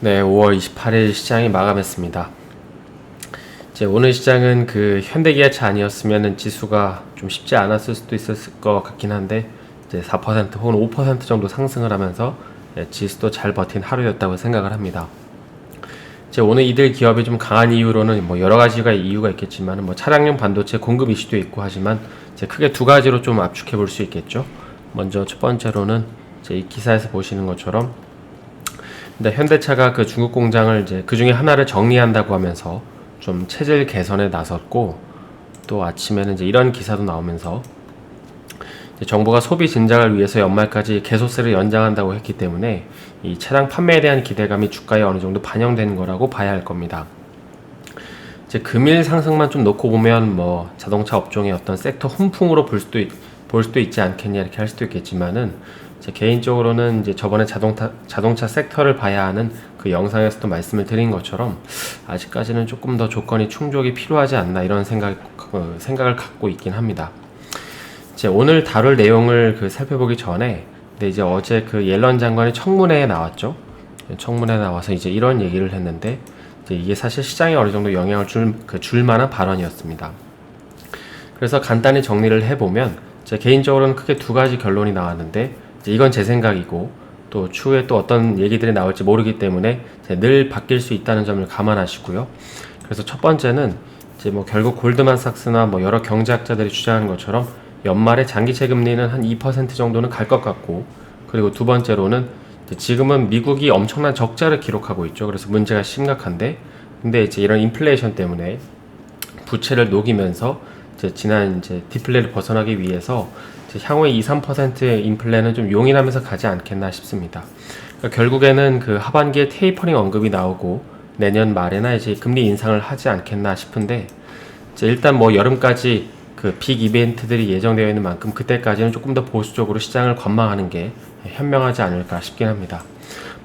네, 5월 28일 시장이 마감했습니다. 이제 오늘 시장은 그 현대기아차 아니었으면 지수가 좀 쉽지 않았을 수도 있었을 것 같긴 한데 이제 4% 혹은 5% 정도 상승을 하면서 지수도 잘 버틴 하루였다고 생각을 합니다. 이제 오늘 이들 기업이 좀 강한 이유로는 뭐 여러 가지가 이유가 있겠지만 뭐 차량용 반도체 공급 이슈도 있고 하지만 이제 크게 두 가지로 좀 압축해 볼 수 있겠죠. 먼저 첫 번째로는 이제 이 기사에서 보시는 것처럼 근데 현대차가 그 중국 공장을 이제 그 중에 하나를 정리한다고 하면서 좀 체질 개선에 나섰고, 또 아침에는 이제 이런 기사도 나오면서 이제 정부가 소비 진작을 위해서 연말까지 개소세를 연장한다고 했기 때문에 이 차량 판매에 대한 기대감이 주가에 어느 정도 반영되는 거라고 봐야 할 겁니다. 이제 금일 상승만 좀 놓고 보면 뭐 자동차 업종의 어떤 섹터 훈풍으로 볼 수도 있지 않겠냐 이렇게 할 수도 있겠지만은 제 개인적으로는 이제 저번에 자동차 섹터를 봐야 하는 그 영상에서도 말씀을 드린 것처럼 아직까지는 조금 더 조건이 충족이 필요하지 않나 이런 생각을 갖고 있긴 합니다. 이제 오늘 다룰 내용을 살펴보기 전에 근데 이제 어제 그 옐런 장관이 청문회에 나왔죠. 청문회에 나와서 이제 이런 얘기를 했는데 이제 이게 사실 시장에 어느 정도 영향을 줄 만한 발언이었습니다. 그래서 간단히 정리를 해보면 제 개인적으로는 크게 두 가지 결론이 나왔는데 이건 제 생각이고 또 추후에 또 어떤 얘기들이 나올지 모르기 때문에 늘 바뀔 수 있다는 점을 감안하시고요. 그래서 첫 번째는 이제 뭐 결국 골드만삭스나 뭐 여러 경제학자들이 주장하는 것처럼 연말에 장기채 금리는 한 2% 정도는 갈 것 같고, 그리고 두 번째로는 지금은 미국이 엄청난 적자를 기록하고 있죠. 그래서 문제가 심각한데, 근데 이제 이런 인플레이션 때문에 부채를 녹이면서 지난 디플레를 벗어나기 위해서 향후에 2-3%의 인플레는 좀 용인하면서 가지 않겠나 싶습니다. 그러니까 결국에는 그 하반기에 테이퍼링 언급이 나오고 내년 말에나 이제 금리 인상을 하지 않겠나 싶은데, 일단 뭐 여름까지 그 빅 이벤트들이 예정되어 있는 만큼 그때까지는 조금 더 보수적으로 시장을 관망하는 게 현명하지 않을까 싶긴 합니다.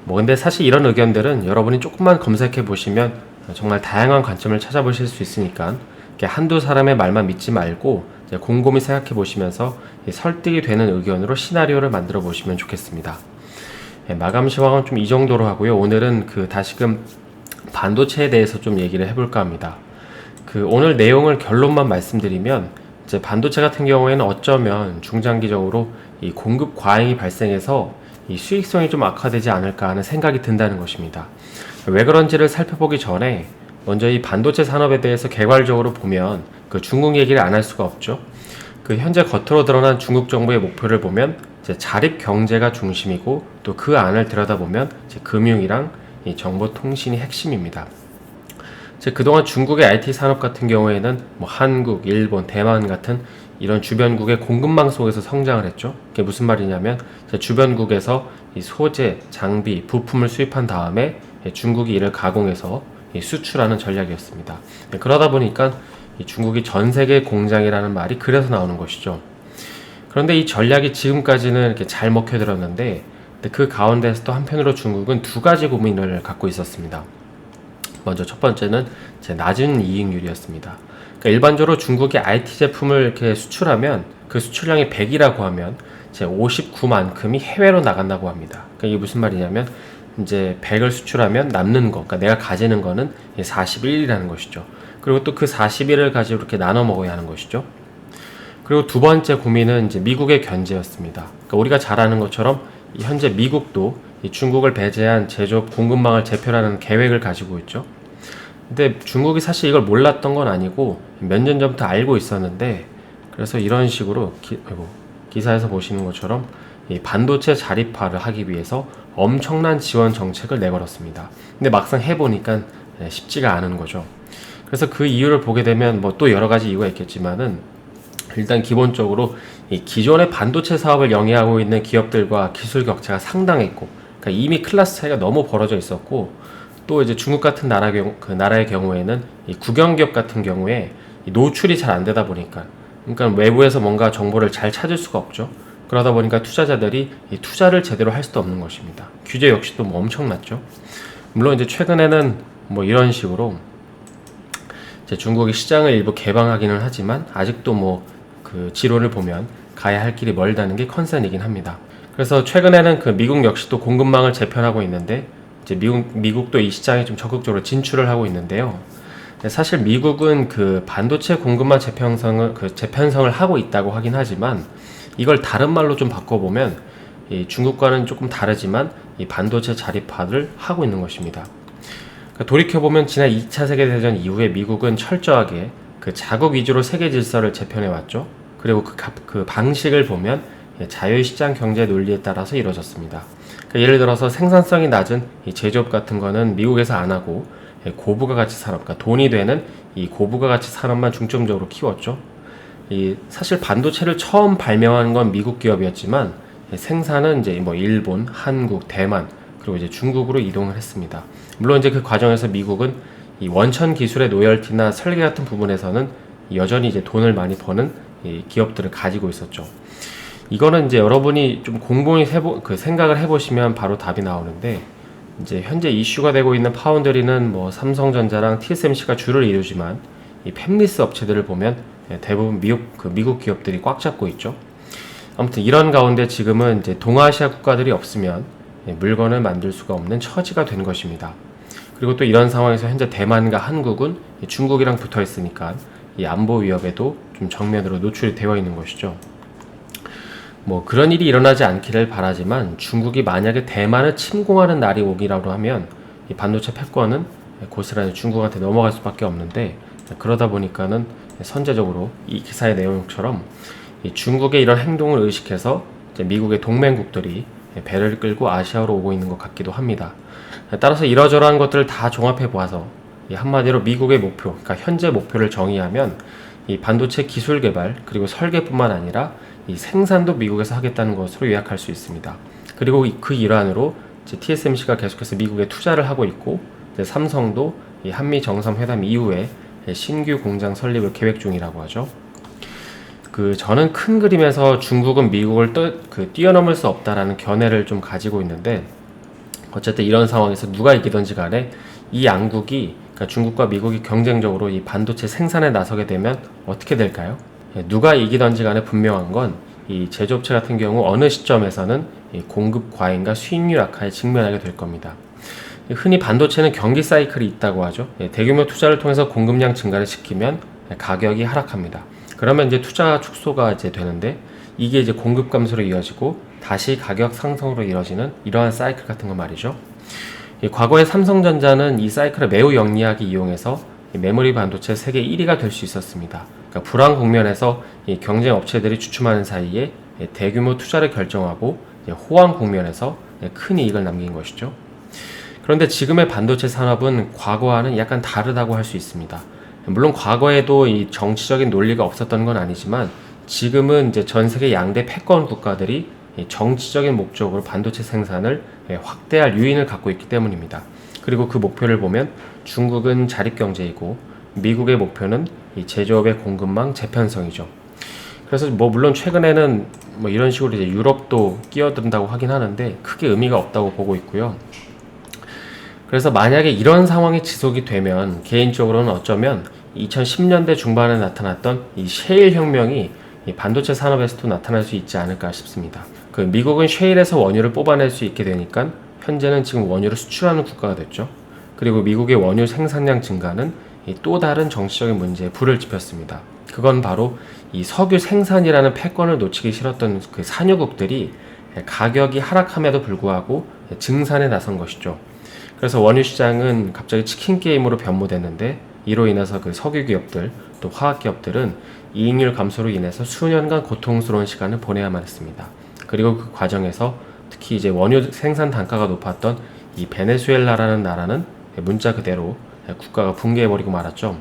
뭐 근데 사실 이런 의견들은 여러분이 조금만 검색해 보시면 정말 다양한 관점을 찾아보실 수 있으니까 한두 사람의 말만 믿지 말고 곰곰이 생각해 보시면서 설득이 되는 의견으로 시나리오를 만들어 보시면 좋겠습니다. 마감 시황은 좀 이 정도로 하고요. 오늘은 다시금 반도체에 대해서 좀 얘기를 해볼까 합니다. 오늘 내용을 결론만 말씀드리면 이제 반도체 같은 경우에는 어쩌면 중장기적으로 이 공급 과잉이 발생해서 이 수익성이 좀 악화되지 않을까 하는 생각이 든다는 것입니다. 왜 그런지를 살펴보기 전에 먼저 이 반도체 산업에 대해서 개괄적으로 보면 중국 얘기를 안 할 수가 없죠. 현재 겉으로 드러난 중국 정부의 목표를 보면 이제 자립 경제가 중심이고 또 그 안을 들여다보면 이제 금융이랑 이 정보통신이 핵심입니다. 그동안 중국의 IT 산업 같은 경우에는 뭐 한국, 일본, 대만 같은 이런 주변국의 공급망 속에서 성장을 했죠. 그게 무슨 말이냐면 주변국에서 이 소재, 장비, 부품을 수입한 다음에 중국이 이를 가공해서 수출하는 전략이었습니다. 그러다 보니까 중국이 전 세계 공장이라는 말이 그래서 나오는 것이죠. 그런데 이 전략이 지금까지는 이렇게 잘 먹혀들었는데 그 가운데서 또 한편으로 중국은 두 가지 고민을 갖고 있었습니다. 먼저 첫 번째는 낮은 이익률이었습니다. 그러니까 일반적으로 중국이 IT 제품을 이렇게 수출하면 그 수출량이 100이라고 하면 59만큼이 해외로 나간다고 합니다. 그러니까 이게 무슨 말이냐면 이제 100을 수출하면 남는 거, 그러니까 내가 가지는 거는 41이라는 것이죠. 그리고 또 그 41을 가지고 이렇게 나눠 먹어야 하는 것이죠. 그리고 두 번째 고민은 이제 미국의 견제였습니다. 그러니까 우리가 잘 아는 것처럼 현재 미국도 이 중국을 배제한 제조업 공급망을 재편하는 계획을 가지고 있죠. 근데 중국이 사실 이걸 몰랐던 건 아니고 몇 년 전부터 알고 있었는데, 그래서 이런 식으로 기사에서 보시는 것처럼 이 반도체 자립화를 하기 위해서 엄청난 지원 정책을 내걸었습니다. 근데 막상 해보니까 쉽지가 않은 거죠. 그래서 그 이유를 보게 되면 뭐 또 여러 가지 이유가 있겠지만은 일단 기본적으로 이 기존의 반도체 사업을 영위하고 있는 기업들과 기술 격차가 상당했고, 그러니까 이미 클래스 차이가 너무 벌어져 있었고, 또 이제 중국 같은 나라의 경우에는 이 국영기업 같은 경우에 이 노출이 잘 안 되다 보니까, 그러니까 외부에서 뭔가 정보를 잘 찾을 수가 없죠. 그러다 보니까 투자자들이 이 투자를 제대로 할 수도 없는 것입니다. 규제 역시도 뭐 엄청났죠. 물론 이제 최근에는 뭐 이런 식으로 이제 중국이 시장을 일부 개방하기는 하지만 아직도 뭐 지론을 보면 가야 할 길이 멀다는 게 컨센이긴 합니다. 그래서 최근에는 미국 역시도 공급망을 재편하고 있는데 이제 미국도 이 시장에 좀 적극적으로 진출을 하고 있는데요. 사실 미국은 그 반도체 공급망 재편성을 하고 있다고 하긴 하지만 이걸 다른 말로 좀 바꿔보면 이 중국과는 조금 다르지만 이 반도체 자립화를 하고 있는 것입니다. 그러니까 돌이켜보면 지난 2차 세계대전 이후에 미국은 철저하게 그 자국 위주로 세계 질서를 재편해왔죠. 그리고 그 방식을 보면 자유시장 경제 논리에 따라서 이루어졌습니다. 그러니까 예를 들어서 생산성이 낮은 이 제조업 같은 거는 미국에서 안 하고 고부가 가치 산업, 그러니까 돈이 되는 이 고부가 가치 산업만 중점적으로 키웠죠. 이 사실 반도체를 처음 발명한 건 미국 기업이었지만 생산은 이제 뭐 일본, 한국, 대만 그리고 이제 중국으로 이동을 했습니다. 물론 이제 그 과정에서 미국은 이 원천 기술의 로열티나 설계 같은 부분에서는 여전히 이제 돈을 많이 버는 이 기업들을 가지고 있었죠. 이거는 이제 여러분이 좀 공공히 생각을 해보시면 바로 답이 나오는데, 이제 현재 이슈가 되고 있는 파운드리는 뭐 삼성전자랑 TSMC가 주를 이루지만 이 팹리스 업체들을 보면 대부분 미국 기업들이 꽉 잡고 있죠. 아무튼 이런 가운데 지금은 이제 동아시아 국가들이 없으면 물건을 만들 수가 없는 처지가 된 것입니다. 그리고 또 이런 상황에서 현재 대만과 한국은 중국이랑 붙어 있으니까 이 안보 위협에도 좀 정면으로 노출이 되어 있는 것이죠. 뭐 그런 일이 일어나지 않기를 바라지만 중국이 만약에 대만을 침공하는 날이 오기라도 하면 이 반도체 패권은 고스란히 중국한테 넘어갈 수밖에 없는데, 그러다 보니까는 선제적으로 이 기사의 내용처럼 이 중국의 이런 행동을 의식해서 이제 미국의 동맹국들이 배를 끌고 아시아로 오고 있는 것 같기도 합니다. 따라서 이러저러한 것들을 다 종합해 보아서 한마디로 미국의 목표, 그러니까 현재 목표를 정의하면 이 반도체 기술 개발 그리고 설계뿐만 아니라 이 생산도 미국에서 하겠다는 것으로 요약할 수 있습니다. 그리고 그 일환으로 이제 TSMC가 계속해서 미국에 투자를 하고 있고, 이제 삼성도 이 한미 정상회담 이후에 신규 공장 설립을 계획 중이라고 하죠. 저는 큰 그림에서 중국은 미국을 뛰어넘을 수 없다라는 견해를 좀 가지고 있는데, 어쨌든 이런 상황에서 누가 이기든지 간에 이 양국이, 그러니까 중국과 미국이 경쟁적으로 이 반도체 생산에 나서게 되면 어떻게 될까요? 누가 이기든지 간에 분명한 건 이 제조업체 같은 경우 어느 시점에서는 이 공급 과잉과 수익률 악화에 직면하게 될 겁니다. 흔히 반도체는 경기 사이클이 있다고 하죠. 대규모 투자를 통해서 공급량 증가를 시키면 가격이 하락합니다. 그러면 이제 투자 축소가 이제 되는데, 이게 이제 공급 감소로 이어지고 다시 가격 상승으로 이어지는 이러한 사이클 같은 거 말이죠. 과거에 삼성전자는 이 사이클을 매우 영리하게 이용해서 메모리 반도체 세계 1위가 될 수 있었습니다. 그러니까 불황 국면에서 이 경쟁 업체들이 주춤하는 사이에 대규모 투자를 결정하고 호황 국면에서 큰 이익을 남긴 것이죠. 그런데 지금의 반도체 산업은 과거와는 약간 다르다고 할 수 있습니다. 물론 과거에도 이 정치적인 논리가 없었던 건 아니지만, 지금은 이제 전 세계 양대 패권 국가들이 정치적인 목적으로 반도체 생산을 확대할 유인을 갖고 있기 때문입니다. 그리고 그 목표를 보면 중국은 자립경제이고 미국의 목표는 이 제조업의 공급망 재편성이죠. 그래서 뭐 물론 최근에는 뭐 이런 식으로 이제 유럽도 끼어든다고 하긴 하는데 크게 의미가 없다고 보고 있고요. 그래서 만약에 이런 상황이 지속이 되면 개인적으로는 어쩌면 2010년대 중반에 나타났던 이 셰일 혁명이 이 반도체 산업에서도 나타날 수 있지 않을까 싶습니다. 미국은 셰일에서 원유를 뽑아낼 수 있게 되니까 현재는 지금 원유를 수출하는 국가가 됐죠. 그리고 미국의 원유 생산량 증가는 또 다른 정치적인 문제에 불을 지폈습니다. 그건 바로 이 석유 생산이라는 패권을 놓치기 싫었던 그 산유국들이 가격이 하락함에도 불구하고 증산에 나선 것이죠. 그래서 원유 시장은 갑자기 치킨 게임으로 변모됐는데, 이로 인해서 그 석유 기업들 또 화학 기업들은 이익률 감소로 인해서 수년간 고통스러운 시간을 보내야만 했습니다. 그리고 그 과정에서 특히 이제 원유 생산 단가가 높았던 이 베네수엘라라는 나라는 문자 그대로 국가가 붕괴해버리고 말았죠.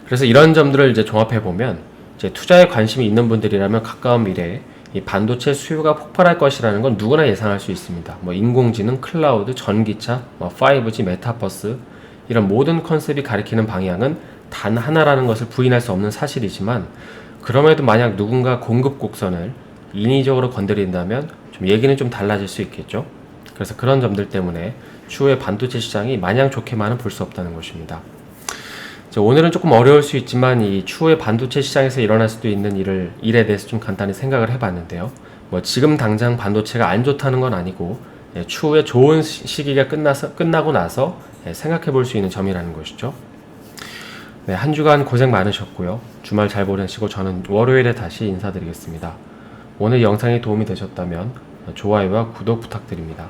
그래서 이런 점들을 이제 종합해 보면 이제 투자에 관심이 있는 분들이라면 가까운 미래에 이 반도체 수요가 폭발할 것이라는 건 누구나 예상할 수 있습니다. 뭐 인공지능, 클라우드, 전기차, 5G, 메타버스, 이런 모든 컨셉이 가리키는 방향은 단 하나라는 것을 부인할 수 없는 사실이지만, 그럼에도 만약 누군가 공급 곡선을 인위적으로 건드린다면 좀 얘기는 좀 달라질 수 있겠죠. 그래서 그런 점들 때문에 추후에 반도체 시장이 마냥 좋게만은 볼 수 없다는 것입니다. 오늘은 조금 어려울 수 있지만 이 추후에 반도체 시장에서 일어날 수도 있는 일에 대해서 좀 간단히 생각을 해봤는데요. 뭐 지금 당장 반도체가 안 좋다는 건 아니고 추후에 좋은 시기가 끝나고 나서 생각해 볼 수 있는 점이라는 것이죠. 네, 한 주간 고생 많으셨고요. 주말 잘 보내시고 저는 월요일에 다시 인사드리겠습니다. 오늘 영상이 도움이 되셨다면 좋아요와 구독 부탁드립니다.